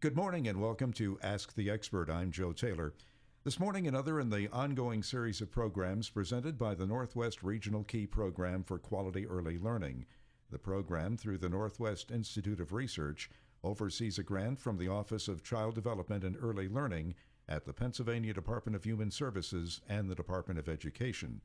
Good morning and welcome to Ask the Expert. I'm Joe Taylor. This morning, another in the ongoing series of programs presented by the Northwest Regional Key Program for Quality Early Learning. The program, through the Northwest Institute of Research, oversees a grant from the Office of Child Development and Early Learning at the Pennsylvania Department of Human Services and the Department of Education.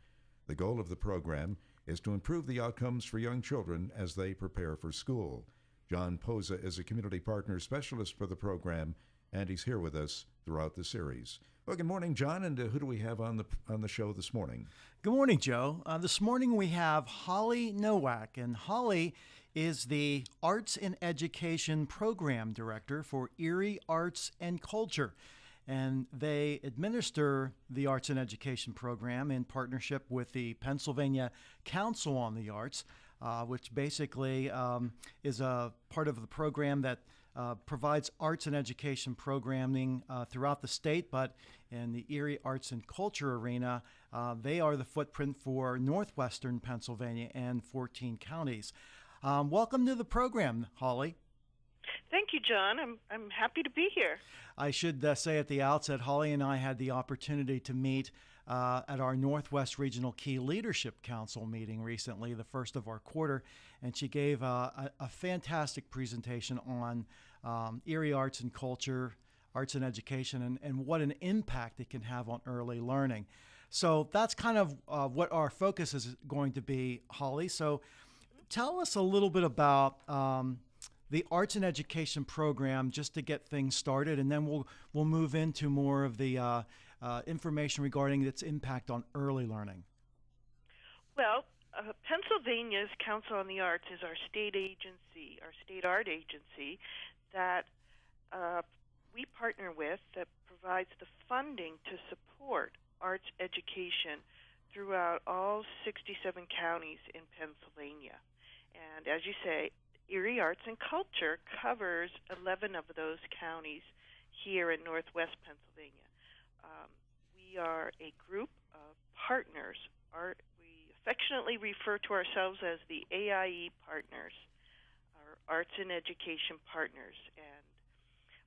The goal of the program is to improve the outcomes for young children as they prepare for school. John Posa is a community partner specialist for the program, and he's here with us throughout the series. Well, good morning, John, and who do we have on the show this morning? Good morning, Joe. This morning we have Holly Nowak, and Holly is the Arts and Education Program Director for Erie Arts and Culture. And they administer the Arts and Education Program in partnership with the Pennsylvania Council on the Arts, which basically is a part of the program that provides arts and education programming throughout the state, but in the Erie Arts and Culture arena, they are the footprint for northwestern Pennsylvania and 14 counties. Welcome to the program, Holly. Thank you, John. I'm happy to be here. I should say at the outset, Holly and I had the opportunity to meet at our Northwest Regional Key Leadership Council meeting recently, the first of our quarter, and she gave a fantastic presentation on Erie Arts and Culture, arts and education, and what an impact it can have on early learning. So that's kind of what our focus is going to be, Holly. So tell us a little bit about the Arts and Education Program, just to get things started, and then we'll move into more of the information regarding its impact on early learning. Well, Pennsylvania's Council on the Arts is our state agency, our state art agency, that we partner with, that provides the funding to support arts education throughout all 67 counties in Pennsylvania. And as you say, Erie Arts and Culture covers 11 of those counties here in northwest Pennsylvania. We are a group of partners. We affectionately refer to ourselves as the AIE partners, our Arts and Education partners. And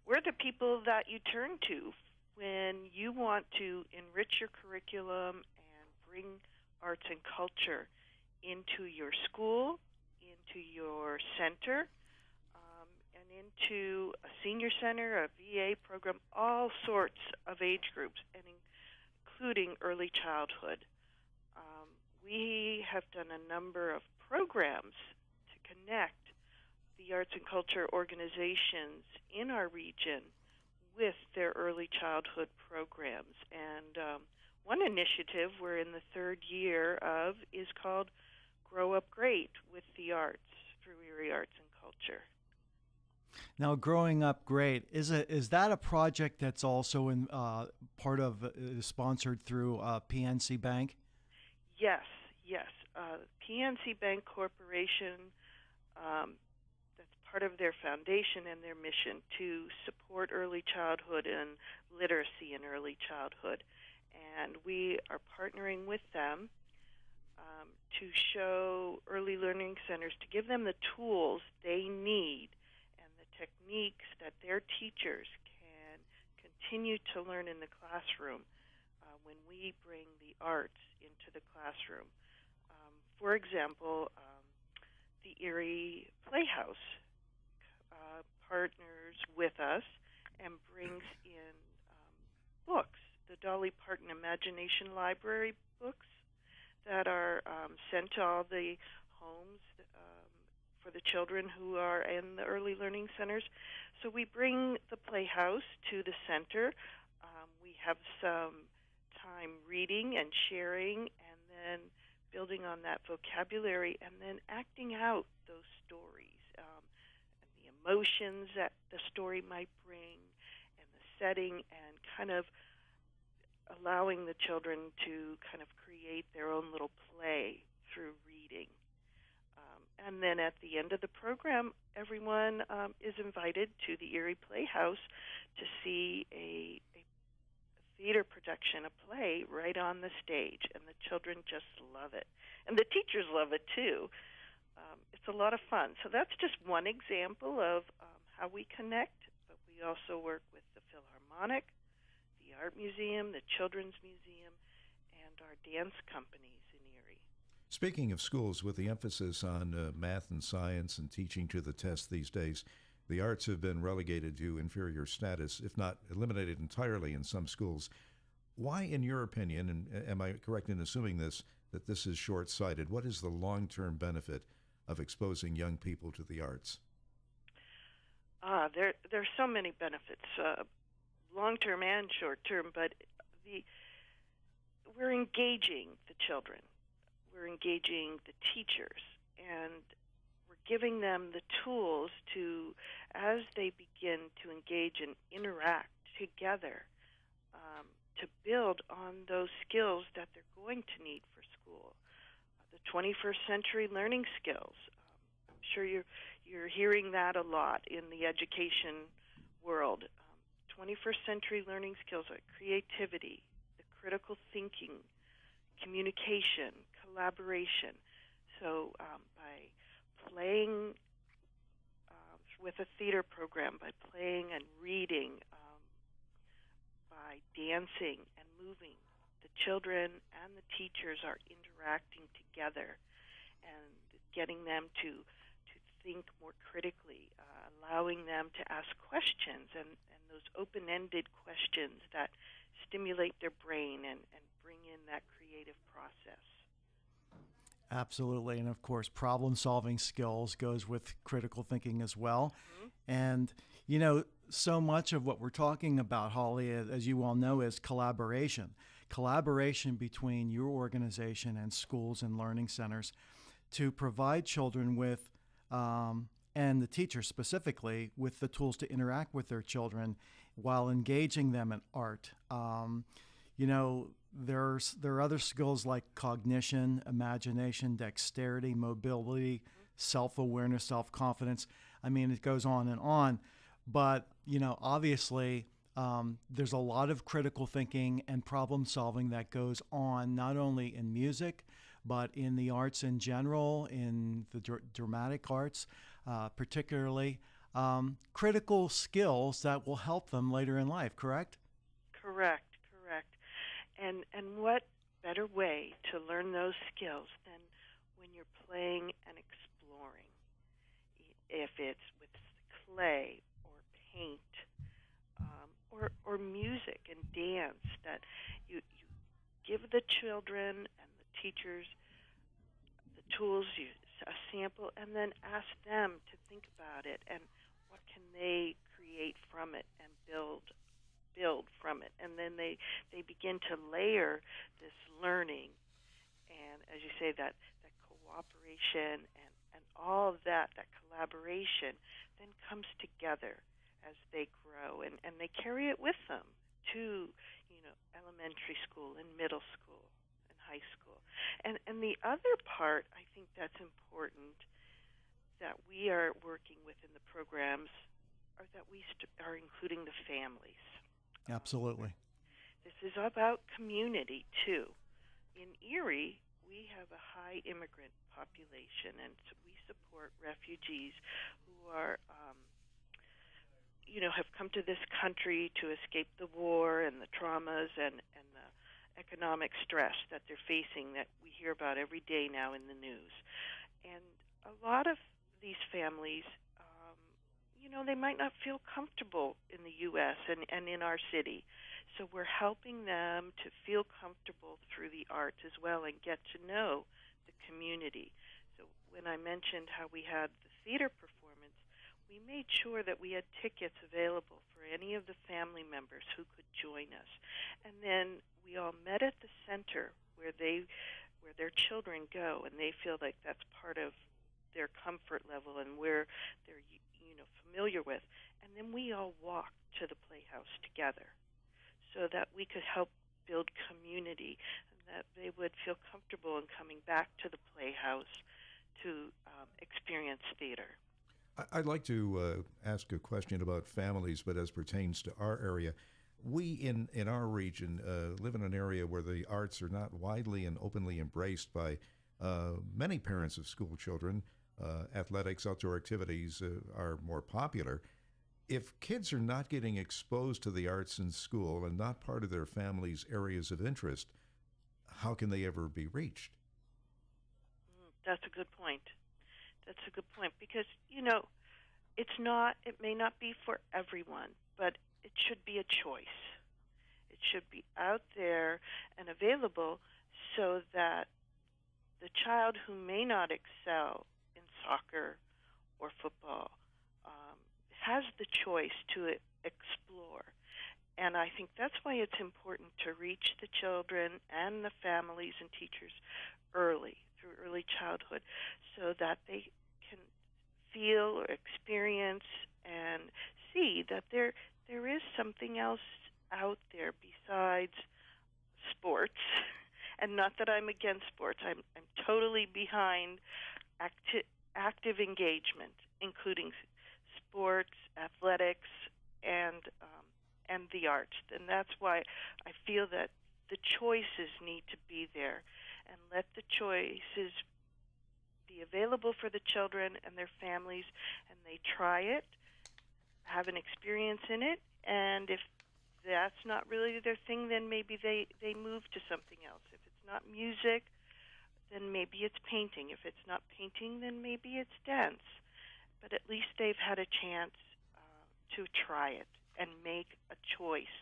we're the people that you turn to when you want to enrich your curriculum and bring arts and culture into your school, into your center, and into a senior center, a VA program, all sorts of age groups, and including early childhood. We have done a number of programs to connect the arts and culture organizations in our region with their early childhood programs. And one initiative we're in the third year of is called Grow Up Great with the Arts through Erie Arts and Culture. Now, Growing Up Great, is that a project that's also in part of sponsored through PNC Bank? Yes. PNC Bank Corporation, that's part of their foundation and their mission to support early childhood and literacy in early childhood. And we are partnering with them to show early learning centers, to give them the tools they need and the techniques that their teachers can continue to learn in the classroom when we bring the arts into the classroom. For example, the Erie Playhouse partners with us and brings in books, the Dolly Parton Imagination Library books, that are sent to all the homes for the children who are in the early learning centers. So we bring the Playhouse to the center. We have some time reading and sharing, and then building on that vocabulary, and then acting out those stories, and the emotions that the story might bring, and the setting, and kind of allowing the children to kind of create their own little play through reading. And then at the end of the program, everyone is invited to the Erie Playhouse to see a theater production, a play, right on the stage. And the children just love it. And the teachers love it, too. It's a lot of fun. So that's just one example of how we connect, but We also work with the Philharmonic, the Art Museum, the Children's Museum, and our dance companies in Erie. Speaking of schools, with the emphasis on math and science and teaching to the test these days, the arts have been relegated to inferior status, if not eliminated entirely in some schools. Why, in your opinion, and am I correct in assuming this, that this is short-sighted? What is the long-term benefit of exposing young people to the arts? There's so many benefits, long-term and short-term, but we're engaging the children. We're engaging the teachers, and we're giving them the tools to, as they begin to engage and interact together, to build on those skills that they're going to need for school. The 21st century learning skills. I'm sure you're hearing that a lot in the education world. 21st century learning skills are creativity, the critical thinking, communication, collaboration. So by playing with a theater program, by playing and reading, by dancing and moving, the children and the teachers are interacting together and getting them to think more critically, allowing them to ask questions and those open-ended questions that stimulate their brain and bring in that creative process. Absolutely. And of course, problem-solving skills goes with critical thinking as well. Mm-hmm. And, you know, so much of what we're talking about, Holly, as you all know, is collaboration. Collaboration between your organization and schools and learning centers to provide children with, and the teachers specifically, with the tools to interact with their children while engaging them in art. You know, there are other skills like cognition, imagination, dexterity, mobility, self-awareness, self-confidence. I mean, it goes on and on. But, you know, obviously, there's a lot of critical thinking and problem solving that goes on not only in music, but in the arts in general, in the dramatic arts particularly. Critical skills that will help them later in life, correct? Correct. And what better way to learn those skills than when you're playing and exploring? If it's with clay or paint or music and dance, that you give the children and the teachers the tools, a sample, and then ask them to think about it and what can they create from it and build from it. And then they begin to layer this learning, and as you say, that cooperation and all of that collaboration then comes together as they grow, and they carry it with them to, you know, elementary school and middle school and high school. And the other part I think that's important that we are working with in the programs are that we are including the families. Absolutely. This is about community, too. In Erie, we have a high immigrant population, and so we support refugees who are, have come to this country to escape the war and the traumas and the economic stress that they're facing that we hear about every day now in the news. And a lot of these families, they might not feel comfortable in the U.S. and in our city. So we're helping them to feel comfortable through the arts as well and get to know the community. So when I mentioned how we had the theater performance, we made sure that we had tickets available for any of the family members who could join us. And then we all met at the center where their children go, and they feel like that's part of their comfort level and where they're familiar with. And then we all walked to the Playhouse together so that we could help build community and that they would feel comfortable in coming back to the Playhouse to experience theater. I'd like to ask a question about families, but as pertains to our area. We in our region live in an area where the arts are not widely and openly embraced by many parents of school children. Athletics, outdoor activities are more popular. If kids are not getting exposed to the arts in school and not part of their family's areas of interest, how can they ever be reached? That's a good point. That's a good point because, it may not be for everyone, but it should be a choice. It should be out there and available so that the child who may not excel in soccer or football has the choice to explore. And I think that's why it's important to reach the children and the families and teachers early, through early childhood, so that they can feel or experience and see that there is something else out there besides sports. And not that I'm against sports. I'm totally behind active engagement, including sports, athletics, and the arts. And that's why I feel that the choices need to be there, and let the choices be available for the children and their families, and they try it, have an experience in it, and if that's not really their thing, then maybe they move to something else. If it's not music, then maybe it's painting. If it's not painting, then maybe it's dance. But at least they've had a chance to try it and make a choice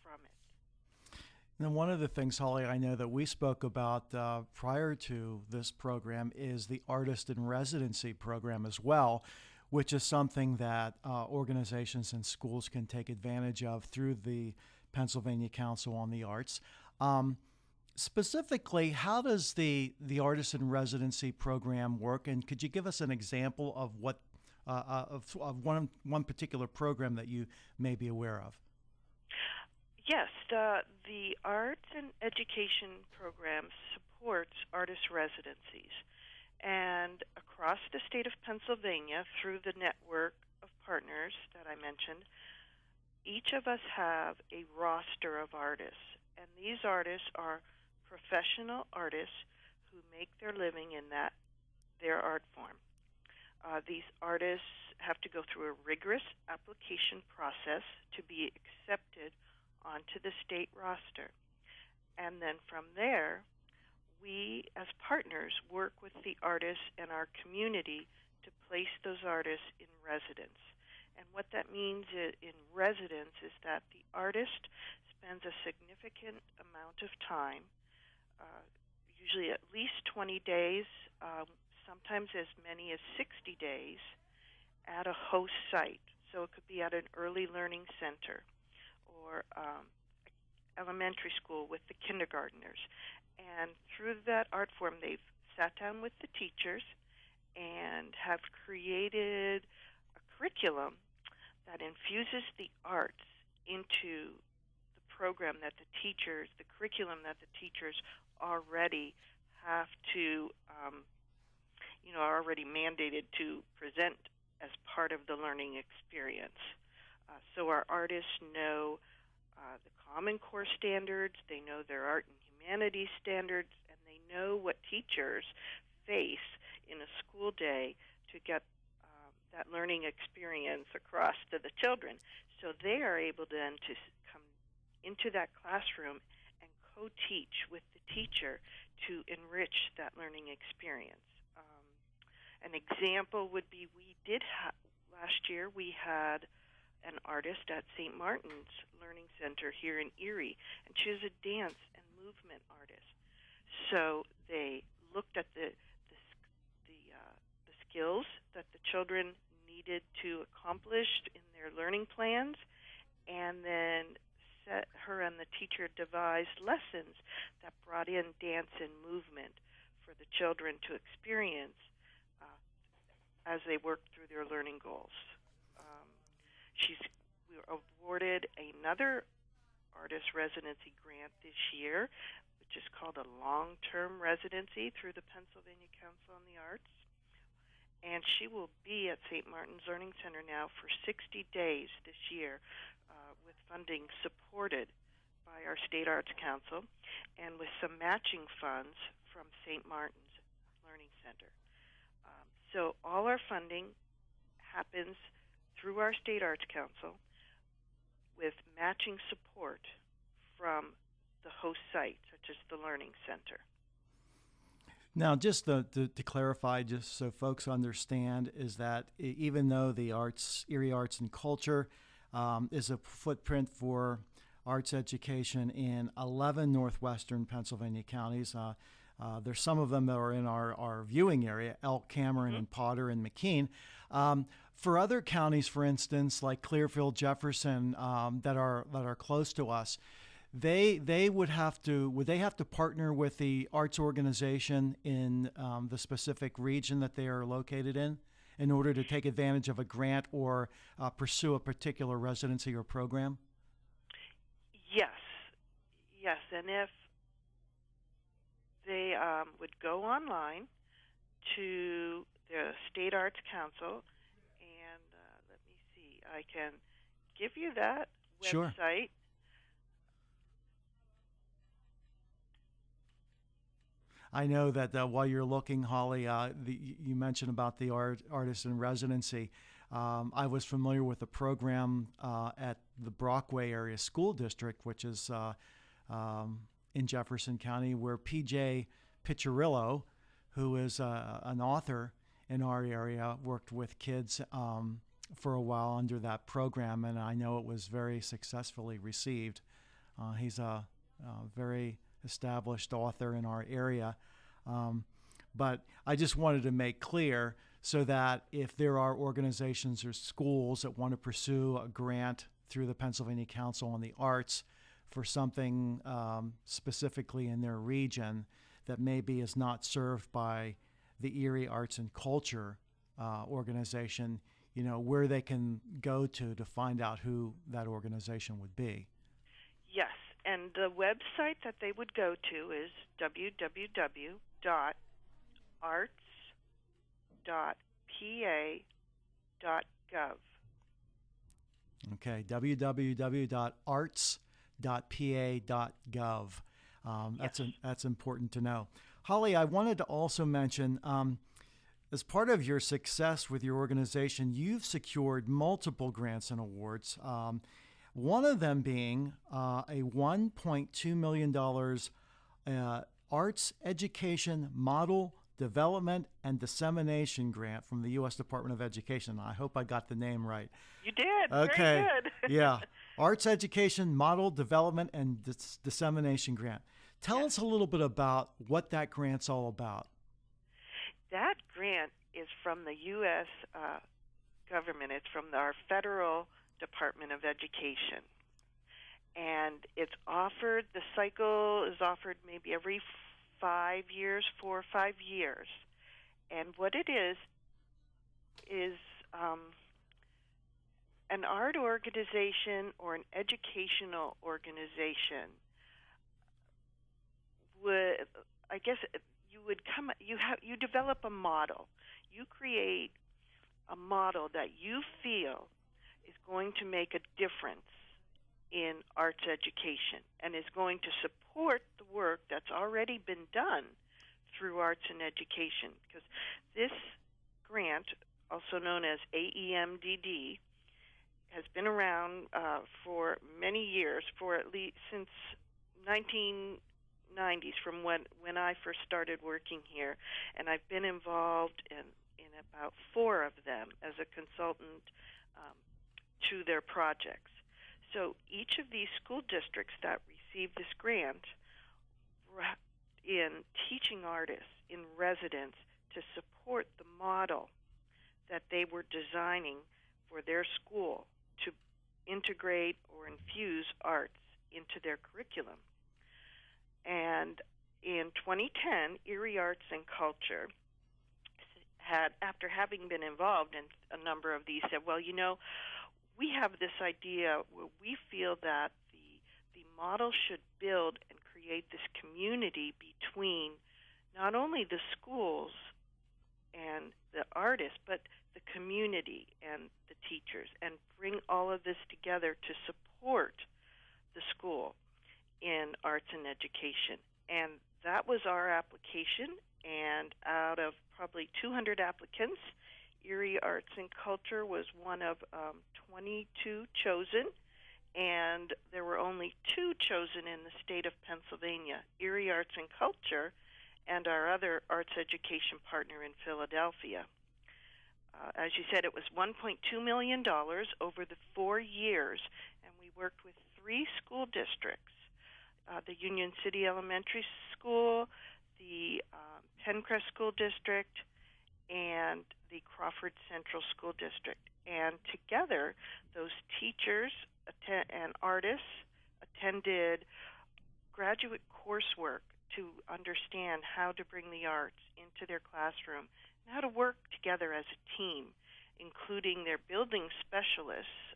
from it. And one of the things, Holly, I know that we spoke about prior to this program is the Artist in Residency program as well, which is something that organizations and schools can take advantage of through the Pennsylvania Council on the Arts. Specifically, how does the Artist in Residency program work? And could you give us an example of what of one particular program that you may be aware of? Yes, the Arts and Education program supports artist residencies. And across the state of Pennsylvania, through the network of partners that I mentioned, each of us have a roster of artists. And these artists are professional artists who make their living in their art form. These artists have to go through a rigorous application process to be accepted onto the state roster. And then from there, we as partners work with the artists in our community to place those artists in residence. And what that means in residence is that the artist spends a significant amount of time, usually at least 20 days, sometimes as many as 60 days, at a host site. So it could be at an early learning center or elementary school with the kindergartners. And through that art form, they've sat down with the teachers and have created a curriculum that infuses the arts into the program that the curriculum that the teachers already have to, are already mandated to present as part of the learning experience. So our artists know the Common Core standards, they know their art and humanities standards, and they know what teachers face in a school day to get that learning experience across to the children. So they are able then to come into that classroom and co-teach with the teacher to enrich that learning experience. An example would be last year we had an artist at St. Martin's Learning Center here in Erie, and she is a dance and movement artist. So they looked at the skills that the children needed to accomplish in their learning plans, and then her and the teacher devised lessons that brought in dance and movement for the children to experience as they worked through their learning goals. We were awarded another artist residency grant this year, which is called a long-term residency through the Pennsylvania Council on the Arts. And she will be at St. Martin's Learning Center now for 60 days this year with funding supported by our State Arts Council and with some matching funds from St. Martin's Learning Center. So all our funding happens through our State Arts Council with matching support from the host site, such as the Learning Center. Now, just to clarify, just so folks understand, is that even though the Erie Arts and Culture is a footprint for arts education in 11 northwestern Pennsylvania counties, there's some of them that are in our viewing area, Elk, Cameron, and Potter, and McKean. For other counties, for instance, like Clearfield, Jefferson, that are close to us, would they have to partner with the arts organization in the specific region that they are located in order to take advantage of a grant or pursue a particular residency or program? Yes, and if they would go online to the State Arts Council, and let me see, I can give you that Sure. website. I know that while you're looking, Holly, you mentioned about the artist in residency. I was familiar with the program at the Brockway Area School District, which is in Jefferson County, where P.J. Piccirillo, who is an author in our area, worked with kids for a while under that program, and I know it was very successfully received. He's a very established author in our area. But I just wanted to make clear so that if there are organizations or schools that want to pursue a grant through the Pennsylvania Council on the Arts for something specifically in their region that maybe is not served by the Erie Arts and Culture organization, where they can go to find out who that organization would be. Yes, and the website that they would go to is www.arts.pa.gov. Okay, www.arts.pa.gov. That's important to know. Holly, I wanted to also mention, as part of your success with your organization, you've secured multiple grants and awards. One of them being a $1.2 million Arts Education Model Development and Dissemination grant from the U.S. Department of Education. I hope I got the name right. You did. Okay. Very good. Yeah. Arts Education Model Development and Dissemination grant. Tell us a little bit about what that grant's all about. That grant is from the U.S. government. It's from our federal Department of Education. And it's offered, the cycle is offered maybe every 4 or 5 years. And what it is an art organization or an educational organization would, I guess, you develop a model. You create a model that you feel is going to make a difference in arts education and is going to support the work that's already been done through arts and education. Because this grant, also known as AEMDD, has been around for many years, for at least since 1990s, from when I first started working here, and I've been involved in about 4 of them as a consultant to their projects. So each of these school districts that received this grant in teaching artists in residence to support the model that they were designing for their school to integrate or infuse arts into their curriculum. And in 2010, Erie Arts and Culture had, after having been involved in a number of these, said, well, we have this idea where we feel that the model should build and create this community between not only the schools and the artists, but the community and the teachers, and bring all of this together to support the school in arts and education. And that was our application, and out of probably 200 applicants, Erie Arts and Culture was one of 22 chosen, and there were only 2 chosen in the state of Pennsylvania, Erie Arts and Culture and our other arts education partner in Philadelphia. As you said, it was $1.2 million over the 4 years, and we worked with 3 school districts, the Union City Elementary School, the Pencrest School District, and the Crawford Central School District. And together, those teachers and artists attended graduate coursework to understand how to bring the arts into their classroom and how to work together as a team, including their building specialists,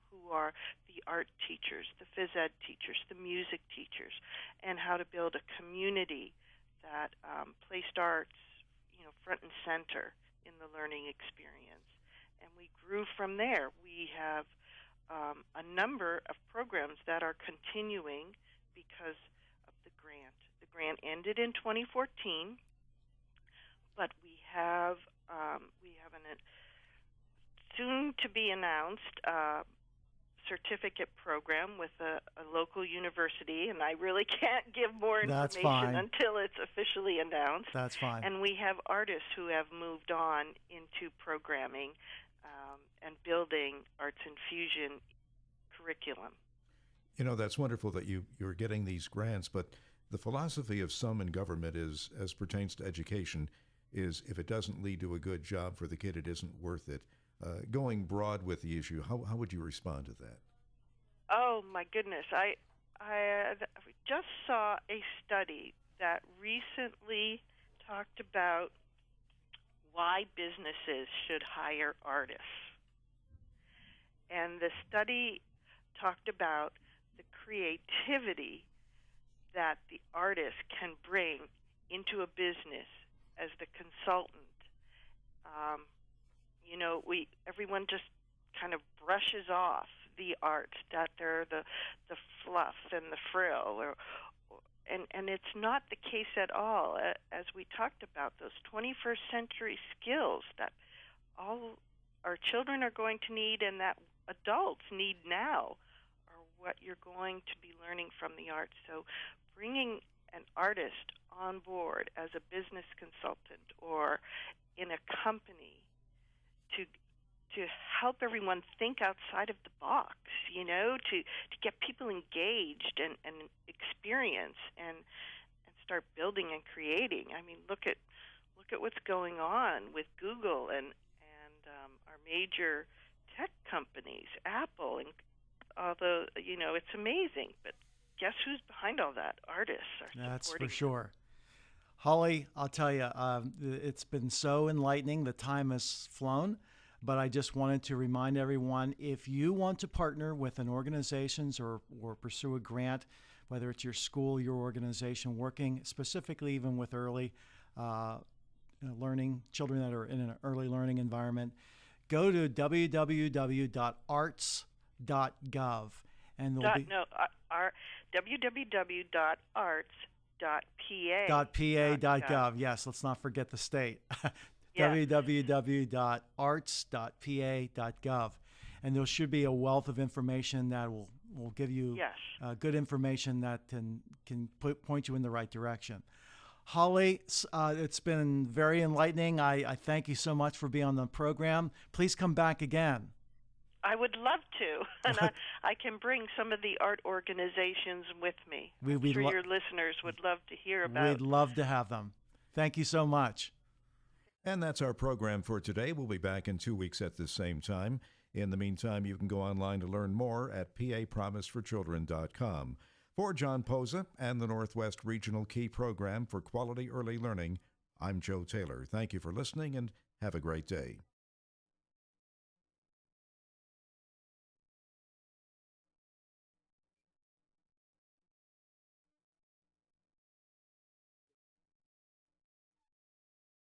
who are the art teachers, the phys ed teachers, the music teachers, and how to build a community that placed arts, front and center in the learning experience. And we grew from there. We have a number of programs that are continuing because of the grant. The grant ended in 2014, but we have an soon to be announced certificate program with a local university, and I really can't give more That's information fine. until it's officially announced. That's fine. And we have artists who have moved on into programming and building arts infusion curriculum. That's wonderful that you're getting these grants, but the philosophy of some in government is, as pertains to education, is if it doesn't lead to a good job for the kid, it isn't worth it. Going broad with the issue, how would you respond to that? Oh, my goodness. I just saw a study that recently talked about why businesses should hire artists. And the study talked about the creativity that the artist can bring into a business as the consultant. Everyone just kind of brushes off the arts, that they're the fluff and the frill, and it's not the case at all. As we talked about, those 21st century skills that all our children are going to need and that adults need now are what you're going to be learning from the arts. So bringing an artist on board as a business consultant or in a company to help everyone think outside of the box, to get people engaged and experience and start building and creating. I mean, look at what's going on with Google and our major tech companies, Apple, and although it's amazing, but guess who's behind all that? Artists are supporting. That's for sure. Holly, I'll tell you, it's been so enlightening. The time has flown, but I just wanted to remind everyone, if you want to partner with an organization or pursue a grant, whether it's your school, your organization, working specifically even with early learning, children that are in an early learning environment, go to www.arts.gov. And www.arts.pa.gov. Yes, let's not forget the state. Yes. www.arts.pa.gov. And there should be a wealth of information that will give you good information that can point you in the right direction. Holly, it's been very enlightening. I thank you so much for being on the program. Please come back again. I would love to, and I can bring some of the art organizations with me. I'm sure your listeners would love to hear about. We'd love to have them. Thank you so much. And that's our program for today. We'll be back in 2 weeks at the same time. In the meantime, you can go online to learn more at papromiseforchildren.com. For John Posa and the Northwest Regional Key Program for Quality Early Learning, I'm Joe Taylor. Thank you for listening and have a great day.